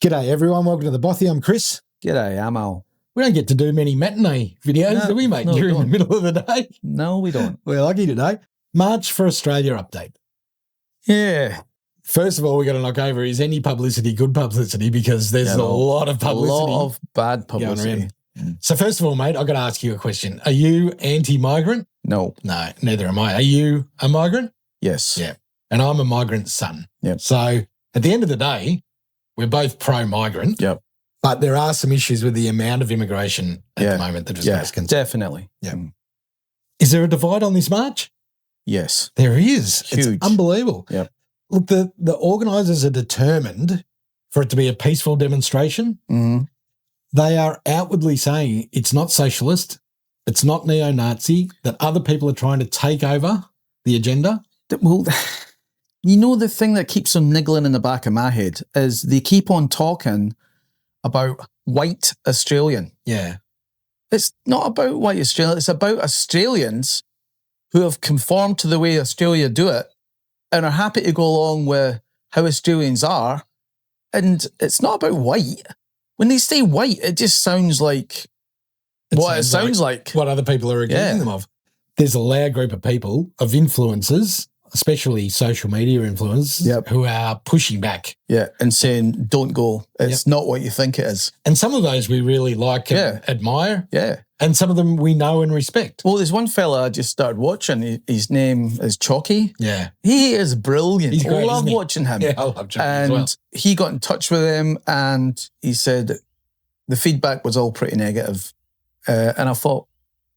G'day, everyone. Welcome to the Bothy. I'm Chris. G'day, I'm Al. We don't get to do many matinee videos, do we, mate, during the middle of the day? No, we don't. We're lucky today. March for Australia update. Yeah. First of all, we got to knock over, is any publicity good publicity? Because there's a lot of publicity. A lot of bad publicity. So first of all, mate, I've got to ask you a question. Are you anti-migrant? No. No, neither am I. Are you a migrant? Yes. Yeah. And I'm a migrant's son. Yep. So at the end of the day, we're both pro-migrant. Yep. But there are some issues with the amount of immigration at the moment that is most concerned. Definitely. Yeah. Is there a divide on this march? Yes. There is. Huge. It's unbelievable. Yep. Look, the organisers are determined for it to be a peaceful demonstration. Mm-hmm. They are outwardly saying it's not socialist, it's not neo-Nazi, that other people are trying to take over the agenda. Well, you know, the thing that keeps them niggling in the back of my head is they keep on talking about white Australian. Yeah. It's not about white Australian. It's about Australians who have conformed to the way Australia do it and are happy to go along with how Australians are. And it's not about white. When they say white, it just sounds like what it sounds like. What other people are accusing them of. There's a loud group of people, of influencers, especially social media influencers, who are pushing back. Yeah, and saying, don't go. It's not what you think it is. And some of those we really like and admire. Yeah. And some of them we know and respect. Well, there's one fella I just started watching. His name is Chalky. Yeah. He is brilliant. He's great, I love watching him. Yeah, I love Chalky and as well. He got in touch with him and he said the feedback was all pretty negative. And I thought,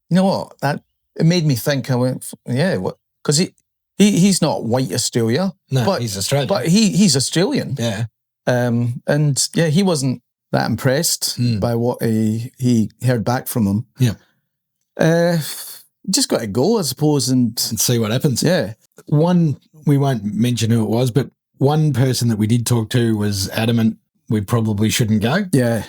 you know what? It made me think. I went, yeah, what? Because he's not white Australia. No, but he's Australian. But he's Australian. Yeah. And yeah, he wasn't that impressed by what he heard back from him. Yeah. Just got to go, I suppose, and see what happens. Yeah. We won't mention who it was, but one person that we did talk to was adamant we probably shouldn't go. Yeah.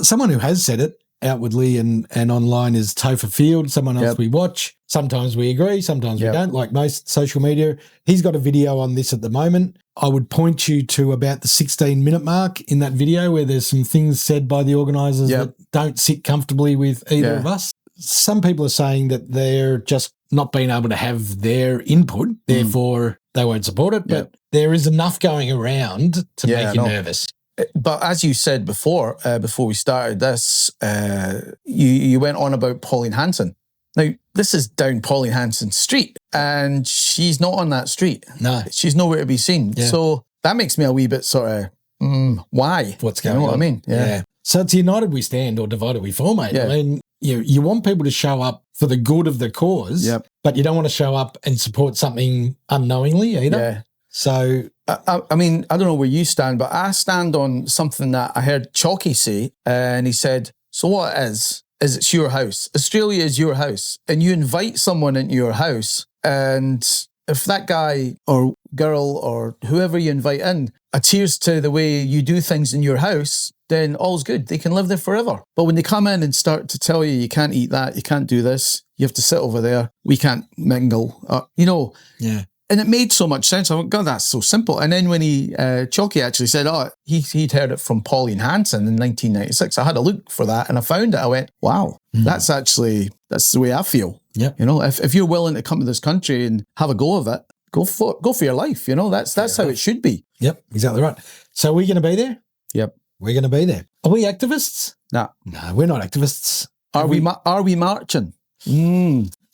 Someone who has said it outwardly and online is Topher Field, someone else we watch. Sometimes we agree, sometimes we don't, like most social media. He's got a video on this at the moment. I would point you to about the 16-minute mark in that video where there's some things said by the organisers that don't sit comfortably with either of us. Some people are saying that they're just not being able to have their input, therefore they won't support it, but there is enough going around to make you nervous. But as you said before we started this, you went on about Pauline Hanson. Now, this is down Pauline Hanson Street, and she's not on that street. No. She's nowhere to be seen. Yeah. So that makes me a wee bit sort of, why? What's going on? You know what I mean? Yeah. So it's united we stand or divided we fall, mate. Yeah. I mean, you want people to show up for the good of the cause, but you don't want to show up and support something unknowingly either. Yeah. So, I mean, I don't know where you stand, but I stand on something that I heard Chalky say, and he said, so what it is it's your house. Australia is your house, and you invite someone into your house, and if that guy or girl or whoever you invite in adheres to the way you do things in your house, then all's good. They can live there forever. But when they come in and start to tell you can't eat that, you can't do this, you have to sit over there, we can't mingle, Yeah. And it made so much sense. I went, God, that's so simple. And then when Chalky actually said, he'd heard it from Pauline Hanson in 1996. I had a look for that and I found it. I went, wow, that's the way I feel. Yeah. You know, if you're willing to come to this country and have a go of it, go for your life. You know, that's how it should be. Yep, exactly right. So are we going to be there? Yep. We're going to be there. Are we activists? No. No, we're not activists. Are we marching?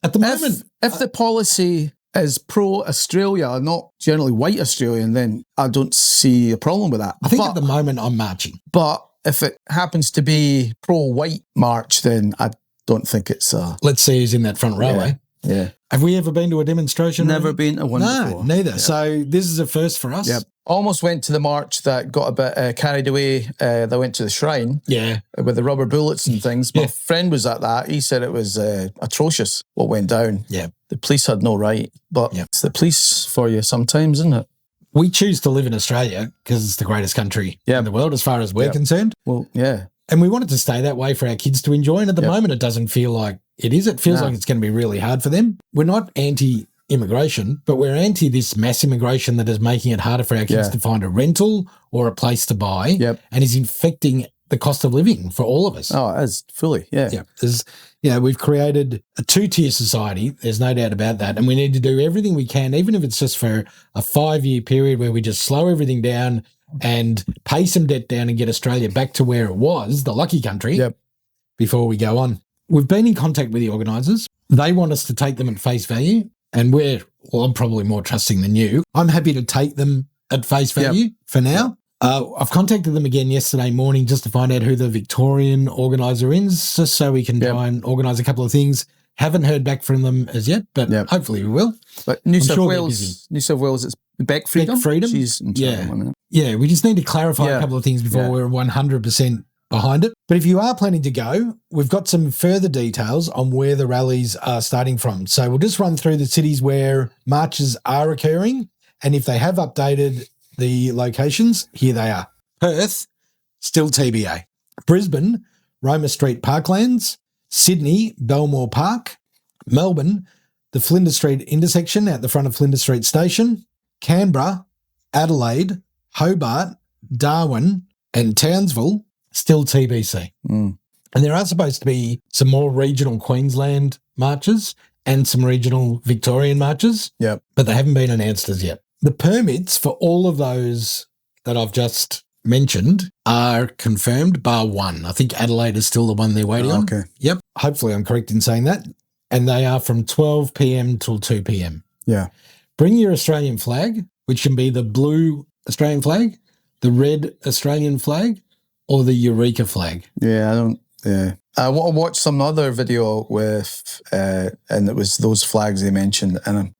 At the moment. If the policy is pro-Australia, not generally white Australian, then I don't see a problem with that. I think at the moment I'm marching. But if it happens to be pro-white march, then I don't think it's Let's see who's in that front row, eh? Yeah. Have we ever been to a demonstration? Never been to one before. No, neither. Yeah. So this is a first for us. Yep. Almost went to the march that got a bit carried away. They went to the shrine. Yeah. With the rubber bullets and things. My friend was at that. He said it was atrocious what went down. Yeah. The police had no right. But it's the police for you sometimes, isn't it? We choose to live in Australia because it's the greatest country in the world as far as we're concerned. Well, yeah. And we want it to stay that way for our kids to enjoy. And at the moment, it doesn't feel like it is. It feels like it's going to be really hard for them. We're not anti immigration, but we're anti this mass immigration that is making it harder for our kids to find a rental or a place to buy and is infecting the cost of living for all of us. Oh, it is fully, Yeah. We've created a two-tier society. There's no doubt about that. And we need to do everything we can, even if it's just for a 5-year period where we just slow everything down and pay some debt down and get Australia back to where it was, the lucky country, before we go on. We've been in contact with the organisers. They want us to take them at face value, and I'm probably more trusting than you. I'm happy to take them at face value for now. I've contacted them again yesterday morning just to find out who the Victorian organiser is, just so we can try and organise a couple of things. Haven't heard back from them as yet, but hopefully we will. But New South Wales, it's Beck Freedom. Beck Freedom. She's in charge on it. Yeah, we just need to clarify a couple of things before we're 100% behind it. But if you are planning to go, we've got some further details on where the rallies are starting from. So we'll just run through the cities where marches are occurring, and if they have updated the locations, here they are. Perth, still TBA. Brisbane, Roma Street Parklands. Sydney, Belmore Park. Melbourne, the Flinders Street intersection at the front of Flinders Street Station. Canberra, Adelaide, Hobart, Darwin and Townsville, still TBC. And there are supposed to be some more regional Queensland marches and some regional Victorian marches, but they haven't been announced as yet. The permits for all of those that I've just mentioned are confirmed, bar one. I think Adelaide is still the one they're waiting on. Okay. Yep. Hopefully I'm correct in saying that. And they are from 12 p.m. till 2 p.m. Yeah. Bring your Australian flag, which can be the blue Australian flag, the red Australian flag, or the Eureka flag. I watched some other video with, and it was those flags they mentioned. And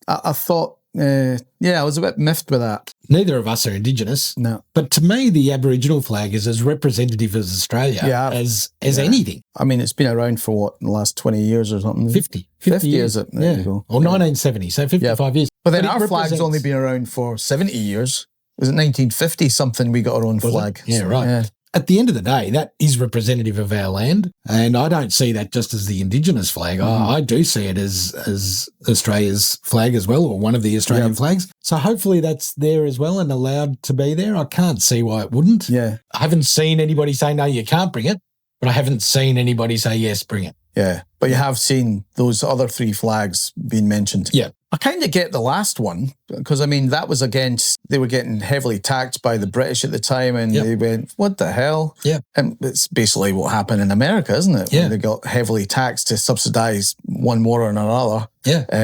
I thought, I was a bit miffed with that. Neither of us are Indigenous. No. But to me, the Aboriginal flag is as representative as Australia as anything. I mean, it's been around for what, in the last 20 years or something? 50 years. There you go. Or 1970, so 55 years. But then our flag's only been around for 70 years. Was it 1950 something we got our own flag? Yeah, right. Yeah. At the end of the day, that is representative of our land, and I don't see that just as the Indigenous flag. I do see it as Australia's flag as well, or one of the Australian flags. So hopefully that's there as well and allowed to be there. I can't see why it wouldn't. Yeah. I haven't seen anybody say, no, you can't bring it, but I haven't seen anybody say, yes, bring it. Yeah, but you have seen those other three flags being mentioned. Yeah. I kind of get the last one because, I mean, that was against, they were getting heavily taxed by the British at the time and they went, what the hell? Yeah. And it's basically what happened in America, isn't it? Yeah. When they got heavily taxed to subsidise one war or another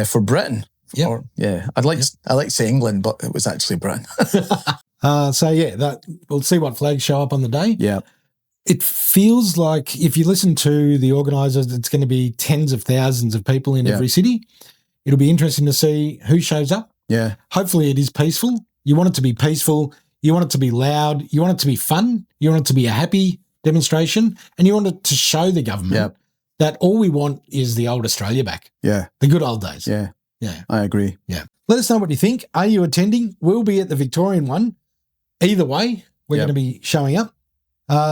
for Britain. Yeah. I like to say England, but it was actually Britain. We'll see what flags show up on the day. Yeah. It feels like if you listen to the organisers, it's going to be tens of thousands of people in every city. It'll be interesting to see who shows up. Yeah. Hopefully it is peaceful. You want it to be peaceful. You want it to be loud. You want it to be fun. You want it to be a happy demonstration. And you want it to show the government that all we want is the old Australia back. Yeah. The good old days. Yeah. Yeah. I agree. Yeah. Let us know what you think. Are you attending? We'll be at the Victorian one. Either way, we're going to be showing up.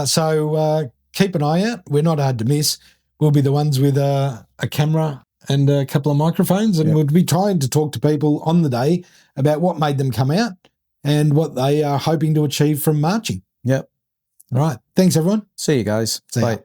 So keep an eye out. We're not hard to miss. We'll be the ones with a camera and a couple of microphones, and we'll be trying to talk to people on the day about what made them come out and what they are hoping to achieve from marching. Yep. All right. Thanks, everyone. See you guys. See Bye. Ya.